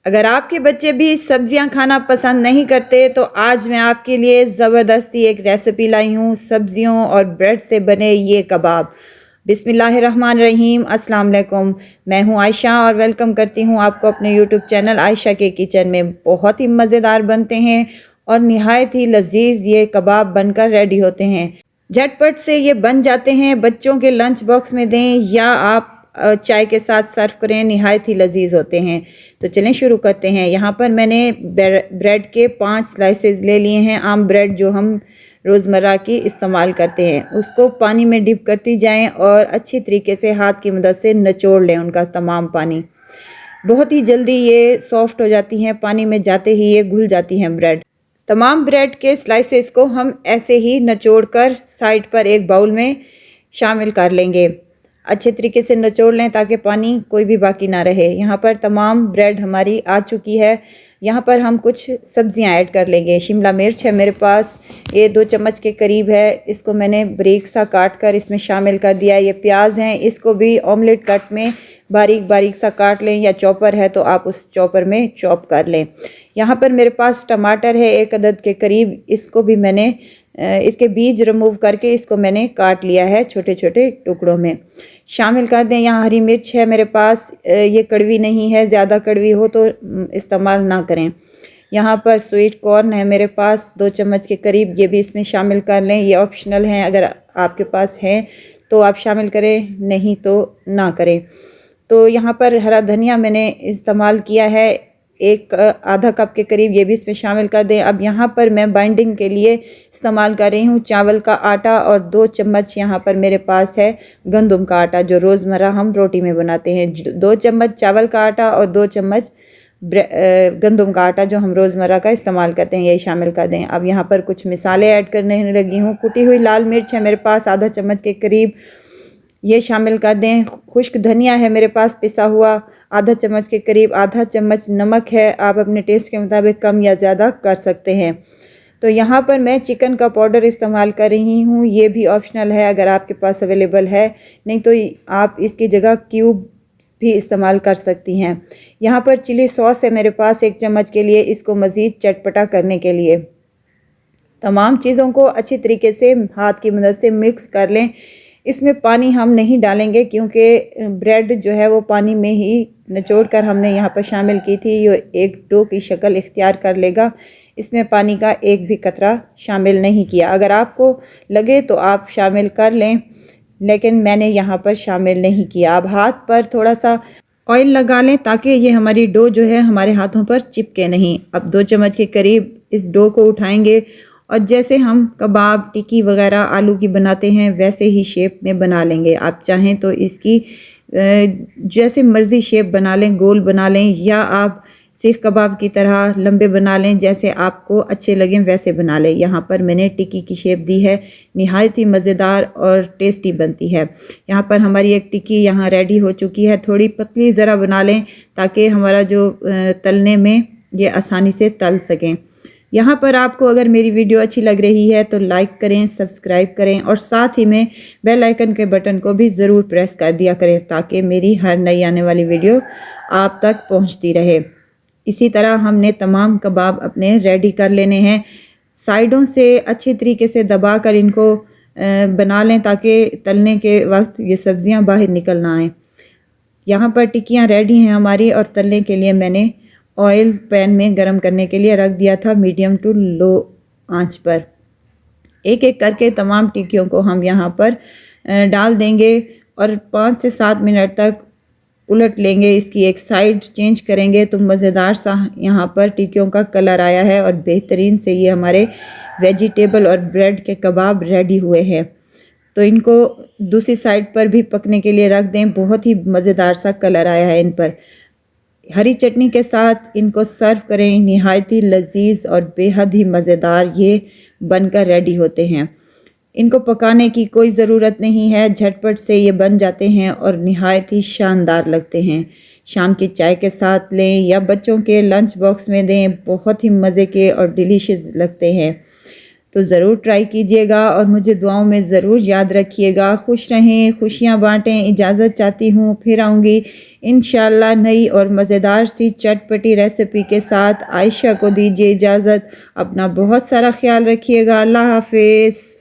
अगर आपके बच्चे भी सब्जियां खाना पसंद नहीं करते तो आज मैं आपके लिए ज़बरदस्ती एक रेसिपी लाई हूँ सब्जियों और ब्रेड से बने ये कबाब। बिस्मिल्लाहिर्रहमानिर्रहीम, अस्सलाम वालेकुम। मैं हूँ आयशा और वेलकम करती हूँ आपको अपने यूट्यूब चैनल आयशा के किचन में। बहुत ही मज़ेदार बनते हैं और निहायत ही लजीज ये कबाब बनकर रेडी होते हैं। झटपट से ये बन जाते हैं, बच्चों के लंच बॉक्स में दें या आप चाय के साथ सर्व करें, निहायत ही लजीज होते हैं। तो चलें शुरू करते हैं। यहाँ पर मैंने ब्रेड के 5 स्लाइसेस ले लिए हैं। आम ब्रेड जो हम रोज़मर्रा की इस्तेमाल करते हैं, उसको पानी में डिप करती जाएं और अच्छी तरीके से हाथ की मदद से निचोड़ लें उनका तमाम पानी। बहुत ही जल्दी ये सॉफ्ट हो जाती हैं, पानी में जाते ही ये घुल जाती हैं ब्रेड। तमाम ब्रेड के स्लाइसेस को हम ऐसे ही निचोड़ कर साइड पर एक बाउल में शामिल कर लेंगे। अच्छे तरीके से निचोड़ लें ताकि पानी कोई भी बाकी ना रहे। यहाँ पर तमाम ब्रेड हमारी आ चुकी है। यहाँ पर हम कुछ सब्जियाँ ऐड कर लेंगे। शिमला मिर्च है मेरे पास, ये 2 चम्मच के करीब है, इसको मैंने बारीक सा काट कर इसमें शामिल कर दिया। ये प्याज हैं, इसको भी ऑमलेट कट में बारीक बारीक सा काट लें, या चॉपर है तो आप उस चॉपर में चॉप कर लें। यहाँ पर मेरे पास टमाटर है 1 अदद के करीब, इसको भी मैंने इसके बीज रिमूव करके इसको मैंने काट लिया है छोटे छोटे टुकड़ों में। शामिल कर दें। यहाँ हरी मिर्च है मेरे पास, ये कड़वी नहीं है, ज़्यादा कड़वी हो तो इस्तेमाल ना करें। यहाँ पर स्वीट कॉर्न है मेरे पास 2 चम्मच के करीब, ये भी इसमें शामिल कर लें। ये ऑप्शनल हैं, अगर आपके पास हैं तो आप शामिल करें, नहीं तो ना करें। तो यहाँ पर हरा धनिया मैंने इस्तेमाल किया है, एक आधा कप के करीब, ये भी इसमें शामिल कर दें। अब यहाँ पर मैं बाइंडिंग के लिए इस्तेमाल कर रही हूँ चावल का आटा, और 2 चम्मच यहाँ पर मेरे पास है गंदम का आटा जो रोज़मर्रा हम रोटी में बनाते हैं। 2 चम्मच चावल का आटा और 2 चम्मच गंदम का आटा जो हम रोज़मर्रा का इस्तेमाल करते हैं, ये शामिल कर दें। अब यहाँ पर कुछ मिसाले ऐड करने लगी हूँ। कुटी हुई लाल मिर्च है मेरे पास आधा चम्मच के करीब, ये शामिल कर दें। खुश्क धनिया है मेरे पास पिसा हुआ आधा चम्मच के करीब। आधा चम्मच नमक है, आप अपने टेस्ट के मुताबिक कम या ज़्यादा कर सकते हैं। तो यहाँ पर मैं चिकन का पाउडर इस्तेमाल कर रही हूँ, ये भी ऑप्शनल है अगर आपके पास अवेलेबल है, नहीं तो आप इसकी जगह क्यूब भी इस्तेमाल कर सकती हैं। यहाँ पर चिली सॉस है मेरे पास 1 चम्मच के लिए, इसको मज़ीद चटपटा करने के लिए। तमाम चीज़ों को अच्छी तरीके से हाथ की मदद से मिक्स कर लें। इसमें पानी हम नहीं डालेंगे क्योंकि ब्रेड जो है वो पानी में ही निचोड़ कर हमने यहाँ पर शामिल की थी, ये एक डो की शक्ल इख्तियार कर लेगा। इसमें पानी का एक भी कतरा शामिल नहीं किया। अगर आपको लगे तो आप शामिल कर लें, लेकिन मैंने यहाँ पर शामिल नहीं किया। अब हाथ पर थोड़ा सा ऑयल लगा लें ताकि ये हमारी डो जो है हमारे हाथों पर चिपके नहीं। अब 2 चम्मच के करीब इस डो को उठाएंगे और जैसे हम कबाब, टिक्की वगैरह आलू की बनाते हैं वैसे ही शेप में बना लेंगे। आप चाहें तो इसकी जैसे मर्ज़ी शेप बना लें, गोल बना लें, या आप सीख कबाब की तरह लंबे बना लें, जैसे आपको अच्छे लगें वैसे बना लें। यहाँ पर मैंने टिक्की की शेप दी है, निहायत ही मज़ेदार और टेस्टी बनती है। यहाँ पर हमारी एक टिक्की यहाँ रेडी हो चुकी है। थोड़ी पतली ज़रा बना लें ताकि हमारा जो तलने में ये आसानी से तल सकें। यहाँ पर आपको अगर मेरी वीडियो अच्छी लग रही है तो लाइक करें, सब्सक्राइब करें और साथ ही में बेल आइकन के बटन को भी ज़रूर प्रेस कर दिया करें ताकि मेरी हर नई आने वाली वीडियो आप तक पहुँचती रहे। इसी तरह हमने तमाम कबाब अपने रेडी कर लेने हैं। साइडों से अच्छी तरीके से दबा कर इनको बना लें ताकि तलने के वक्त ये सब्ज़ियाँ बाहर निकल ना आएँ। यहाँ पर टिक्कियाँ रेडी हैं हमारी, और तलने के लिए मैंने ऑयल पैन में गरम करने के लिए रख दिया था मीडियम टू लो आंच पर। एक एक करके तमाम टिक्कियों को हम यहाँ पर डाल देंगे और 5 से 7 मिनट तक उलट लेंगे। इसकी एक साइड चेंज करेंगे तो मज़ेदार सा यहाँ पर टिक्कियों का कलर आया है और बेहतरीन से ये हमारे वेजिटेबल और ब्रेड के कबाब रेडी हुए हैं। तो इनको दूसरी साइड पर भी पकने के लिए रख दें। बहुत ही मज़ेदार सा कलर आया है इन पर। हरी चटनी के साथ इनको सर्व करें, निहायत ही लजीज और बेहद ही मज़ेदार ये बनकर रेडी होते हैं। इनको पकाने की कोई ज़रूरत नहीं है, झटपट से ये बन जाते हैं और निहायत ही शानदार लगते हैं। शाम की चाय के साथ लें या बच्चों के लंच बॉक्स में दें, बहुत ही मज़े के और डिलीशियस लगते हैं। तो ज़रूर ट्राई कीजिएगा और मुझे दुआओं में ज़रूर याद रखिएगा। खुश रहें, खुशियाँ बाँटें। इजाज़त चाहती हूँ, फिर आऊँगी इंशाअल्लाह नई और मज़ेदार सी चटपटी रेसिपी के साथ। आयशा को दीजिए इजाज़त। अपना बहुत सारा ख्याल रखिएगा। अल्लाह हाफ़िज़।